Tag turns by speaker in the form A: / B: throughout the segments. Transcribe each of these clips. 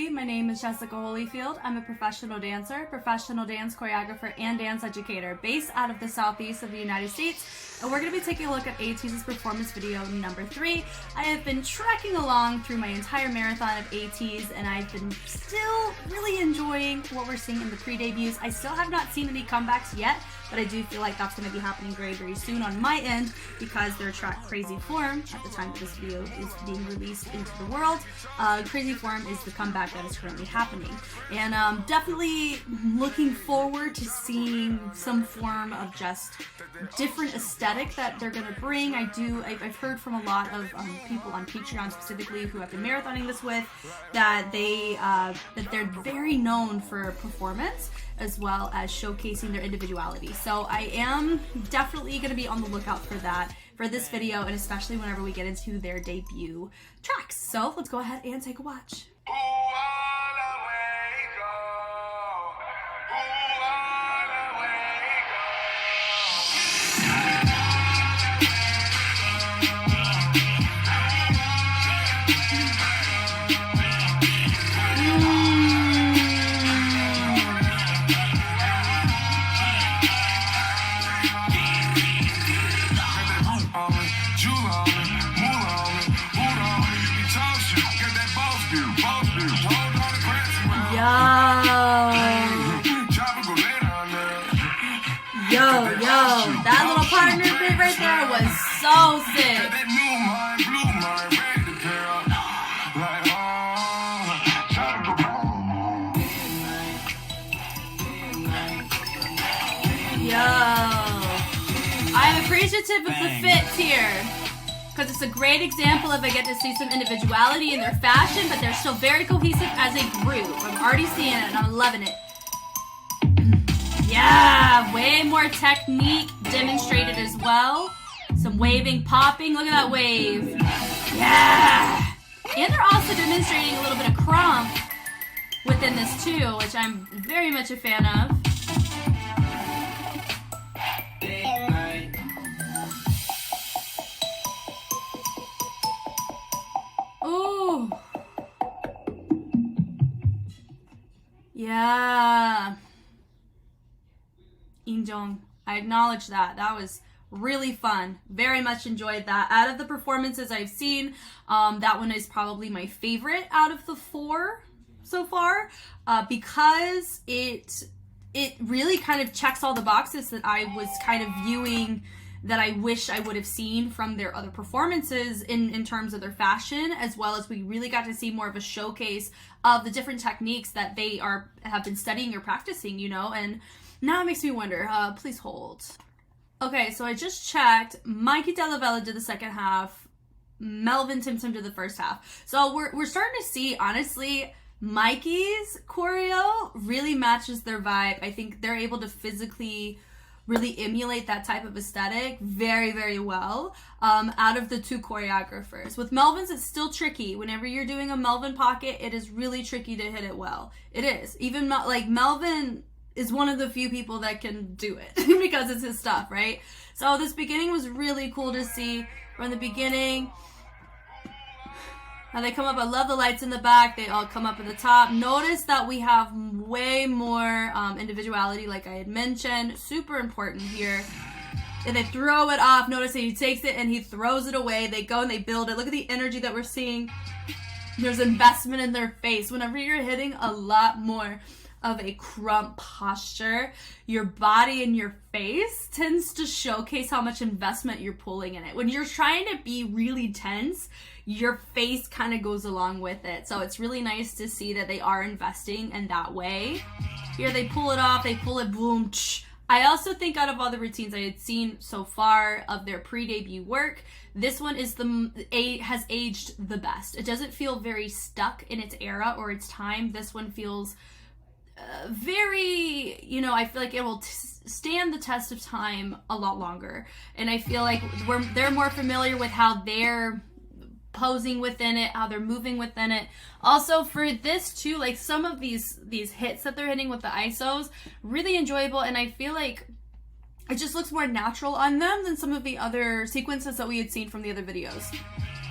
A: My name is Jessica Holyfield. I'm a professional dancer, professional dance choreographer, and dance educator based out of the southeast of the United States. And we're going to be taking a look at ATEEZ's performance video number 3. I have been trekking along through my entire marathon of ATEEZ, and I've been still really enjoying what we're seeing in the pre-debuts. I still have not seen any comebacks yet, but I do feel like that's going to be happening very, very soon on my end because their track Crazy Form, at the time that this video is being released into the world, Crazy Form is the comeback that is currently happening. And definitely looking forward to seeing some form of just different aesthetic that they're going to bring. I've heard from a lot of people on Patreon specifically who have been marathoning this with that they're very known for performance as well as showcasing their individuality. So I am definitely going to be on the lookout for that for this video, and especially whenever we get into their debut tracks. So let's go ahead and take a watch. Yo, that little partner bit right there was so sick. Yo, I'm appreciative of the fits here because it's a great example of I get to see some individuality in their fashion, but they're still very cohesive as a group. I'm already seeing it and I'm loving it. Yeah, way more technique demonstrated as well. Some waving, popping. Look at that wave. Yeah. And they're also demonstrating a little bit of crump within this too, which I'm very much a fan of. Ooh. Yeah. Injong, I acknowledge that. That was really fun. Very much enjoyed that. Out of the performances I've seen, that one is probably my favorite out of the 4 so far, because it really kind of checks all the boxes that I was kind of viewing that I wish I would have seen from their other performances in terms of their fashion, as well as we really got to see more of a showcase of the different techniques that they have been studying or practicing, you know, and now it makes me wonder, please hold. Okay, so I just checked. Mikey Delavella did the second half. Melvin Timtim did the first half. So we're starting to see, honestly, Mikey's choreo really matches their vibe. I think they're able to physically really emulate that type of aesthetic very, very well out of the 2 choreographers. With Melvin's, it's still tricky. Whenever you're doing a Melvin pocket, it is really tricky to hit it well. It is. Even like Melvin is one of the few people that can do it because it's his stuff, right? So this beginning was really cool to see from the beginning. How they come up, I love the lights in the back. They all come up at the top. Notice that we have way more individuality, like I had mentioned. Super important here. And they throw it off. Notice that he takes it and he throws it away. They go and they build it. Look at the energy that we're seeing. There's investment in their face. Whenever you're hitting a lot more of a crump posture, your body and your face tends to showcase how much investment you're pulling in it. When you're trying to be really tense, your face kind of goes along with it. So it's really nice to see that they are investing in that way. Here they pull it off, they pull it, boom, tsh. I also think out of all the routines I had seen so far of their pre-debut work, this one is has aged the best. It doesn't feel very stuck in its era or its time. This one feels very, you know, I feel like it will stand the test of time a lot longer. And I feel like they're more familiar with how their posing within it, how they're moving within it. Also for this too, like some of these hits that they're hitting with the ISOs, really enjoyable, and I feel like it just looks more natural on them than some of the other sequences that we had seen from the other videos.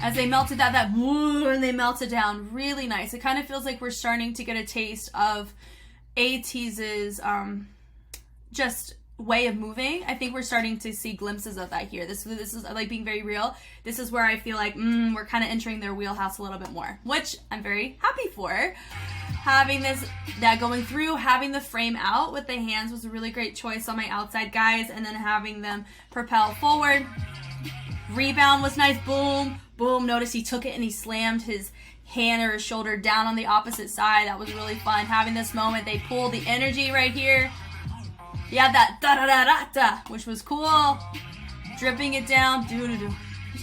A: As they melted that woo, and they melted down, really nice. It kind of feels like we're starting to get a taste of ATEEZ's just way of moving. I think we're starting to see glimpses of that here. This is like being very real. This is where I feel like we're kind of entering their wheelhouse a little bit more, which I'm very happy for. Having that going through, having the frame out with the hands was a really great choice on my outside guys, and then having them propel forward. Rebound was nice. Boom, boom. Notice he took it and he slammed his hand or his shoulder down on the opposite side. That was really fun. Having this moment, they pulled the energy right here. Yeah, that da-da-da-da-da, which was cool. Dripping it down. Do-do-do.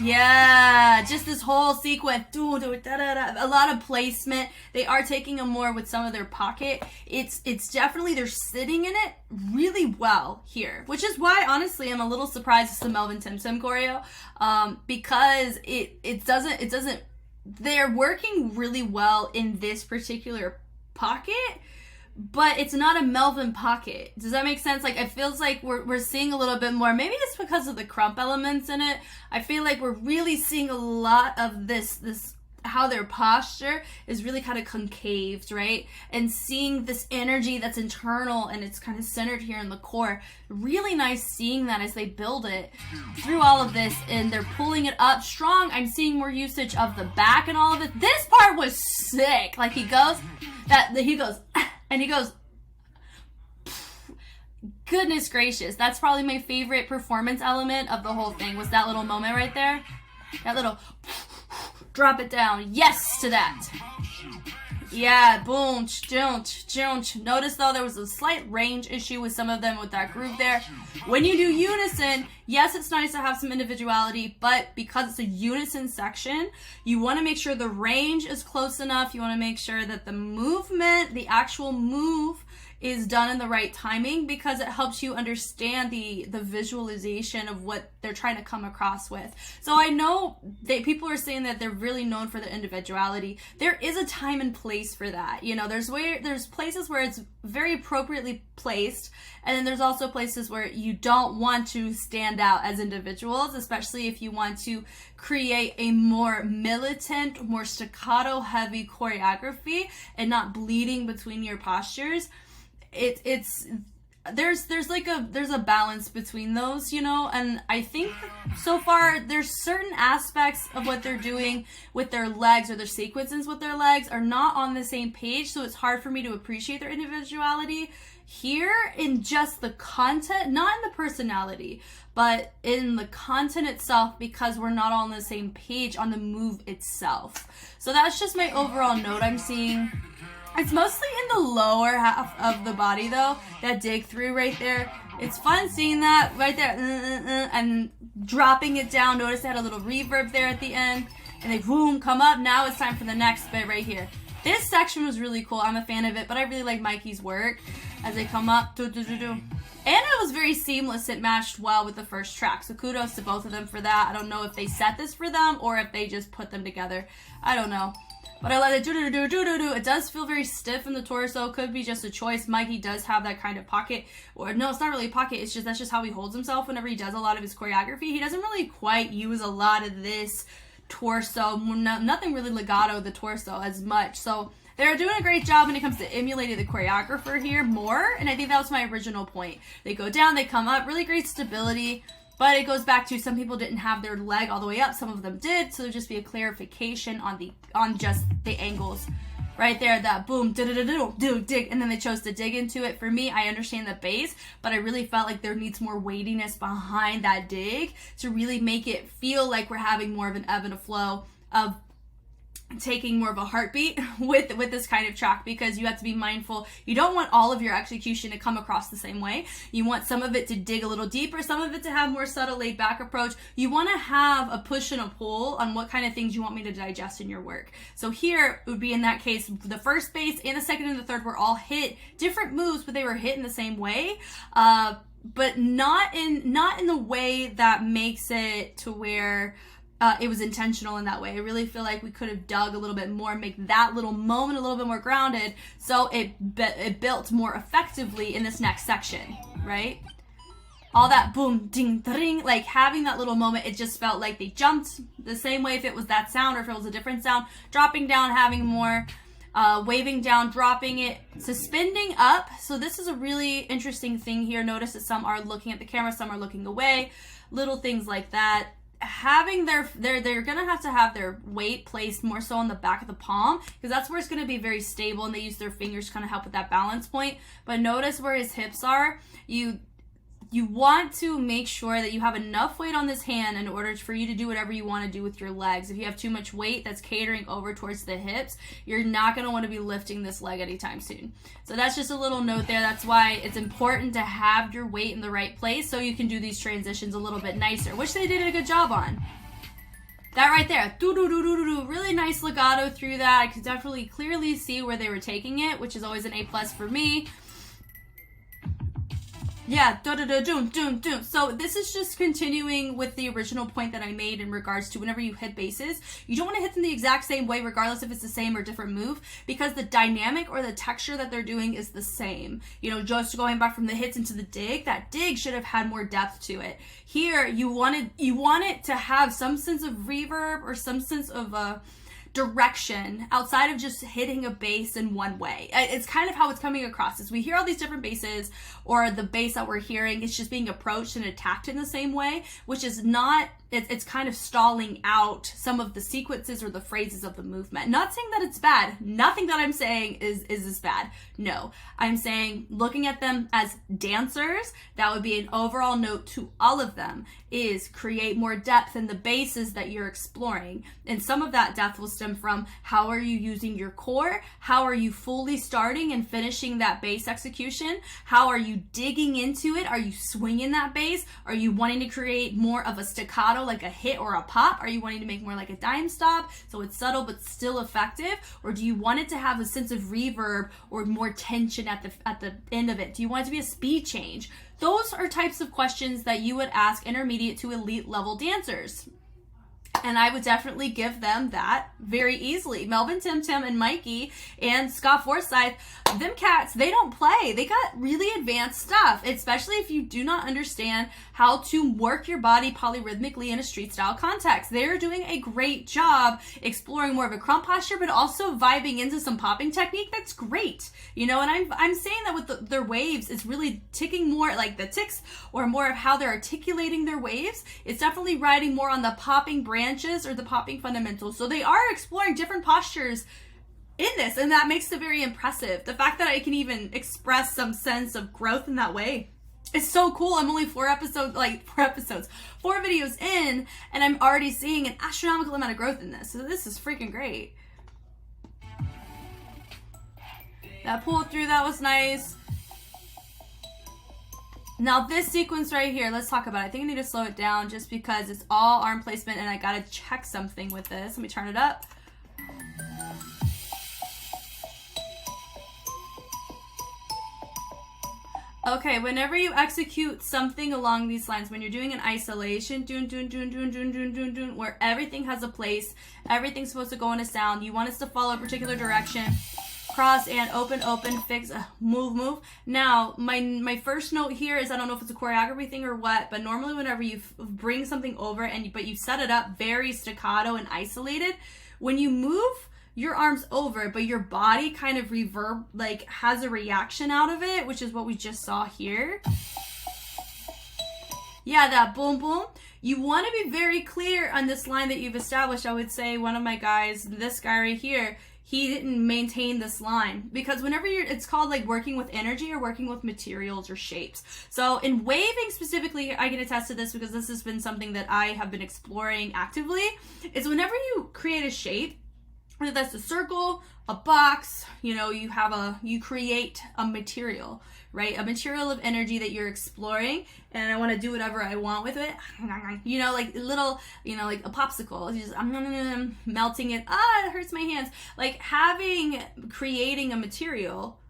A: Yeah, just this whole sequence. Do-do-da-da-da. A lot of placement. They are taking them more with some of their pocket. It's definitely, they're sitting in it really well here, which is why, honestly, I'm a little surprised it's the Melvin Timsim choreo, because it doesn't, they're working really well in this particular pocket, but it's not a Melvin pocket. Does that make sense? Like, it feels like we're seeing a little bit more. Maybe it's because of the crump elements in it. I feel like we're really seeing a lot of this how their posture is really kind of concaved, right? And seeing this energy that's internal and it's kind of centered here in the core. Really nice seeing that as they build it through all of this, and they're pulling it up strong. I'm seeing more usage of the back and all of it. This part was sick. Like he goes, and he goes, goodness gracious. That's probably my favorite performance element of the whole thing, was that little moment right there. That little drop it down. Yes to that. Yeah, boom, don't. Notice though there was a slight range issue with some of them with that groove there. When you do unison, yes, it's nice to have some individuality, but because it's a unison section, you want to make sure the range is close enough. You want to make sure that the movement, the actual move, is done in the right timing, because it helps you understand the visualization of what they're trying to come across with. So I know that people are saying that they're really known for their individuality. There is a time and place for that. You know, there's places where it's very appropriately placed, and then there's also places where you don't want to stand out as individuals, especially if you want to create a more militant, more staccato heavy choreography and not bleeding between your postures. There's a balance between those, you know, and I think so far there's certain aspects of what they're doing with their legs, or their sequences with their legs, are not on the same page, so it's hard for me to appreciate their individuality here in just the content, not in the personality, but in the content itself, because we're not all on the same page on the move itself. So that's just my overall note I'm seeing. It's mostly in the lower half of the body though, that dig through right there. It's fun seeing that right there, and dropping it down. Notice they had a little reverb there at the end, and they boom, come up. Now it's time for the next bit right here. This section was really cool. I'm a fan of it, but I really like Mikey's work as they come up. And it was very seamless. It matched well with the first track. So kudos to both of them for that. I don't know if they set this for them or if they just put them together. I don't know. But I like it. It does feel very stiff in the torso. Could be just a choice. Mikey does have that kind of pocket. Or no, it's not really a pocket. It's just, that's just how he holds himself whenever he does a lot of his choreography. He doesn't really quite use a lot of this torso. Nothing really legato the torso as much. So they're doing a great job when it comes to emulating the choreographer here more. And I think that was my original point. They go down, they come up. Really great stability. But it goes back to, some people didn't have their leg all the way up. Some of them did. So there'll just be a clarification on just the angles. Right there, that boom, dig, and then they chose to dig into it. For me, I understand the bass, but I really felt like there needs more weightiness behind that dig to really make it feel like we're having more of an ebb and a flow of taking more of a heartbeat with this kind of track, because you have to be mindful. You don't want all of your execution to come across the same way. You want some of it to dig a little deeper, some of it to have more subtle laid back approach. You want to have a push and a pull on what kind of things you want me to digest in your work. So here it would be, in that case, the first bass and the second and the third were all hit different moves, but they were hit in the same way. But not in the way that makes it to where it was intentional in that way. I really feel like we could have dug a little bit more, make that little moment a little bit more grounded, so it built more effectively in this next section, right? All that boom, ding, ding, like having that little moment, it just felt like they jumped the same way if it was that sound or if it was a different sound, dropping down, having more, waving down, dropping it, suspending up. So this is a really interesting thing here. Notice that some are looking at the camera, some are looking away, little things like that. Having they're gonna have to have their weight placed more so on the back of the palm, because that's where it's gonna be very stable, and they use their fingers to kind of help with that balance point. But notice where his hips are. You want to make sure that you have enough weight on this hand in order for you to do whatever you want to do with your legs. If you have too much weight that's catering over towards the hips, you're not going to want to be lifting this leg anytime soon. So that's just a little note there. That's why it's important to have your weight in the right place so you can do these transitions a little bit nicer, which they did a good job on. That right there, really nice legato through that. I could definitely clearly see where they were taking it, which is always an A+ for me. Yeah, So this is just continuing with the original point that I made in regards to whenever you hit basses, you don't want to hit them the exact same way regardless if it's the same or different move, because the dynamic or the texture that they're doing is the same. You know, just going back from the hits into the dig, that dig should have had more depth to it. Here, you want it to have some sense of reverb or some sense of direction outside of just hitting a bass in one way. It's kind of how it's coming across. As we hear all these different basses, or the bass that we're hearing, it's just being approached and attacked in the same way, which is not, it's kind of stalling out some of the sequences or the phrases of the movement. Not saying that it's bad. Nothing that I'm saying is bad. No, I'm saying looking at them as dancers, that would be an overall note to all of them, is create more depth in the basses that you're exploring. And some of that depth will stem from how are you using your core? How are you fully starting and finishing that bass execution? How are you digging into it? Are you swinging that bass? Are you wanting to create more of a staccato, like a hit or a pop? Are you wanting to make more like a dime stop so it's subtle but still effective? Or do you want it to have a sense of reverb or more tension at the end of it? Do you want it to be a speed change? Those are types of questions that you would ask intermediate to elite level dancers. And I would definitely give them that very easily. Melvin Tim and Mikey and Scott Forsyth, them cats, they don't play. They got really advanced stuff, especially if you do not understand how to work your body polyrhythmically in a street style context. They're doing a great job exploring more of a crump posture, but also vibing into some popping technique. That's great. You know, and I'm saying that with their waves, it's really ticking more like the ticks or more of how they're articulating their waves. It's definitely riding more on the popping branches or the popping fundamentals. So they are exploring different postures in this, and that makes it very impressive. The fact that I can even express some sense of growth in that way, it's so cool. I'm only 4 videos in, and I'm already seeing an astronomical amount of growth in this. So this is freaking great. That pull through, that was nice. Now this sequence right here, let's talk about it. I think I need to slow it down just because it's all arm placement and I gotta check something with this. Let me turn it up. Okay, whenever you execute something along these lines, when you're doing an isolation, where everything has a place, everything's supposed to go in a sound, you want us to follow a particular direction, cross and open, fix, move. Now, my first note here is, I don't know if it's a choreography thing or what, but normally whenever you bring something over but you set it up very staccato and isolated, when you move your arms over, but your body kind of has a reaction out of it, which is what we just saw here. Yeah, that boom, boom. You want to be very clear on this line that you've established. I would say one of my guys, this guy right here, he didn't maintain this line, because whenever it's called like working with energy or working with materials or shapes. So in waving specifically, I can attest to this because this has been something that I have been exploring actively, is whenever you create a shape, whether that's a circle, a box, you know, you create a material, right? A material of energy that you're exploring, and I want to do whatever I want with it. You know, like little, you know, like a popsicle. It's just, I'm melting it. It hurts my hands. Like creating a material,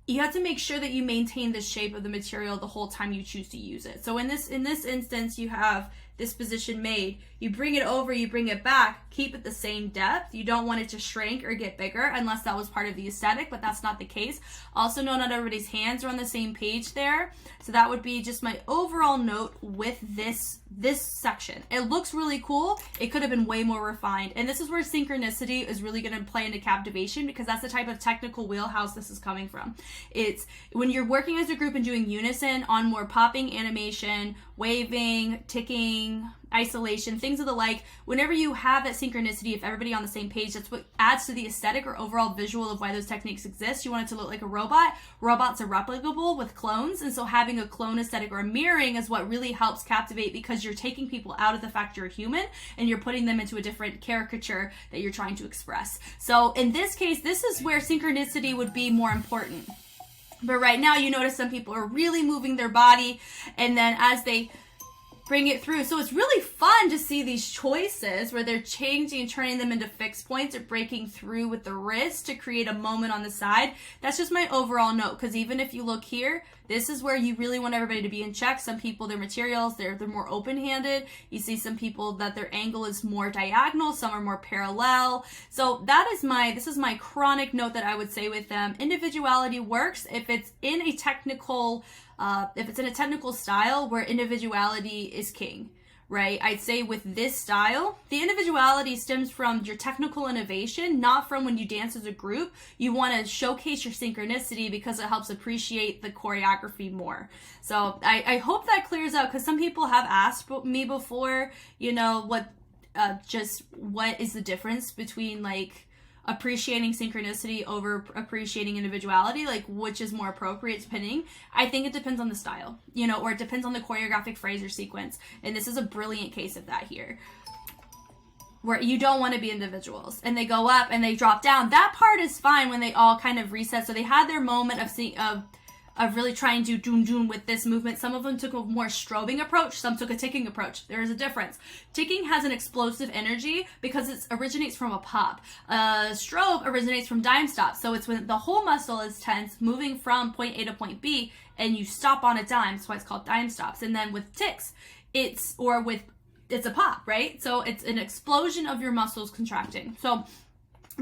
A: you have to make sure that you maintain the shape of the material the whole time you choose to use it. So in this instance, you have this position made. You bring it over, you bring it back, keep it the same depth. You don't want it to shrink or get bigger unless that was part of the aesthetic, but that's not the case. Also, no, not everybody's hands are on the same page there. So that would be just my overall note with this section. It looks really cool. It could have been way more refined. And this is where synchronicity is really going to play into captivation, because that's the type of technical wheelhouse this is coming from. It's when you're working as a group and doing unison on more popping animation, waving, ticking, isolation, things of the like. Whenever you have that synchronicity of everybody on the same page, that's what adds to the aesthetic or overall visual of why those techniques exist. You want it to look like a robot. Robots are replicable with clones, and so having a clone aesthetic or a mirroring is what really helps captivate, because you're taking people out of the fact you're human and you're putting them into a different caricature that you're trying to express. So in this case, this is where synchronicity would be more important. But right now you notice some people are really moving their body, and then as they bring it through. So it's really fun to see these choices where they're changing and turning them into fixed points or breaking through with the wrist to create a moment on the side. That's just my overall note, because even if you look here, this is where you really want everybody to be in check. Some people, their materials, they're more open-handed. You see some people that their angle is more diagonal, some are more parallel. So this is my chronic note that I would say with them. Individuality works if it's in a technical style where individuality is king, right? I'd say with this style, the individuality stems from your technical innovation, not from when you dance as a group. You want to showcase your synchronicity because it helps appreciate the choreography more. So I hope that clears out, because some people have asked me before, what is the difference between like appreciating synchronicity over appreciating individuality, like which is more appropriate depending. I think it depends on the style, or it depends on the choreographic phrase or sequence. And this is a brilliant case of that here, where you don't want to be individuals and they go up and they drop down. That part is fine when they all kind of reset. So they had their moment of really trying to do with this movement. Some of them took a more strobing approach, some took a ticking approach. There is a difference. Ticking has an explosive energy because it originates from a pop. Strobe originates from dime stop. So it's when the whole muscle is tense, moving from point A to point B, and you stop on a dime. That's why it's called dime stops. And then with ticks, it's a pop, right? So it's an explosion of your muscles contracting. So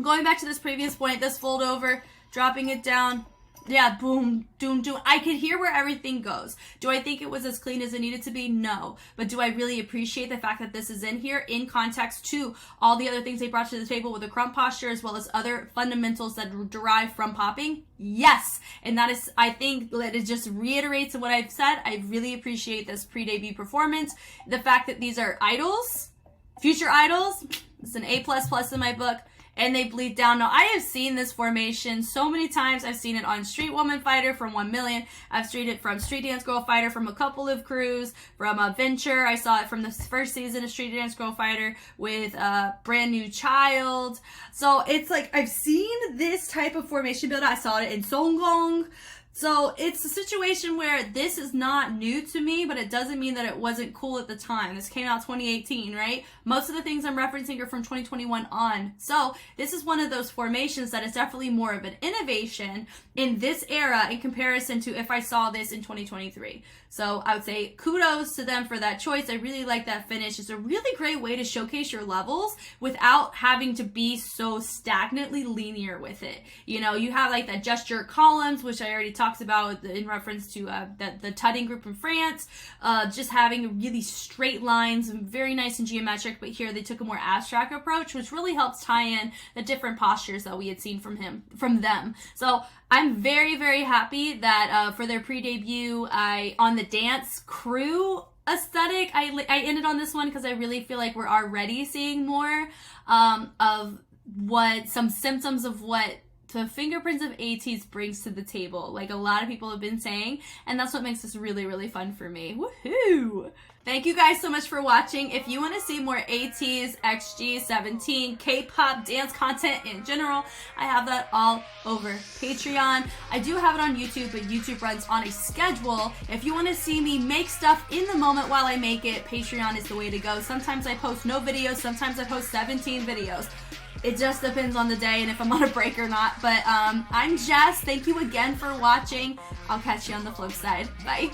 A: going back to this previous point, this fold over, dropping it down, yeah, boom, doom, doom. I could hear where everything goes. Do I think it was as clean as it needed to be? No. But do I really appreciate the fact that this is in here in context to all the other things they brought to the table with the crump posture, as well as other fundamentals that derive from popping? Yes. And that is, I think that it just reiterates what I've said. I really appreciate this pre-debut performance. The fact that these are idols, future idols, it's an A++ in my book. And they bleed down. Now, I have seen this formation so many times. I've seen it on Street Woman Fighter from 1 Million. I've seen it from Street Dance Girl Fighter from a couple of crews. From Venture, I saw it from the first season of Street Dance Girl Fighter with Brand New Child. So it's like I've seen this type of formation build. I saw it in Songgong. So it's a situation where this is not new to me, but it doesn't mean that it wasn't cool at the time. This came out 2018, right? Most of the things I'm referencing are from 2021 on. So this is one of those formations that is definitely more of an innovation in this era in comparison to if I saw this in 2023. So I would say kudos to them for that choice. I really like that finish. It's a really great way to showcase your levels without having to be so stagnantly linear with it. You have like that gesture columns, which I already talked about in reference to the tutting group in France, just having really straight lines, very nice and geometric, but here they took a more abstract approach, which really helps tie in the different postures that we had seen from them. So I'm very, very happy that for their pre-debut, on the dance crew aesthetic, I ended on this one because I really feel like we're already seeing more of some symptoms of what the fingerprints of ATEEZ brings to the table, like a lot of people have been saying, and that's what makes this really, really fun for me. Woohoo! Thank you guys so much for watching. If you want to see more ATEEZ, XG17, K-pop, dance content in general, I have that all over Patreon. I do have it on YouTube, but YouTube runs on a schedule. If you want to see me make stuff in the moment while I make it, Patreon is the way to go. Sometimes I post no videos, sometimes I post 17 videos. It just depends on the day and if I'm on a break or not. But I'm Jess. Thank you again for watching. I'll catch you on the flip side. Bye.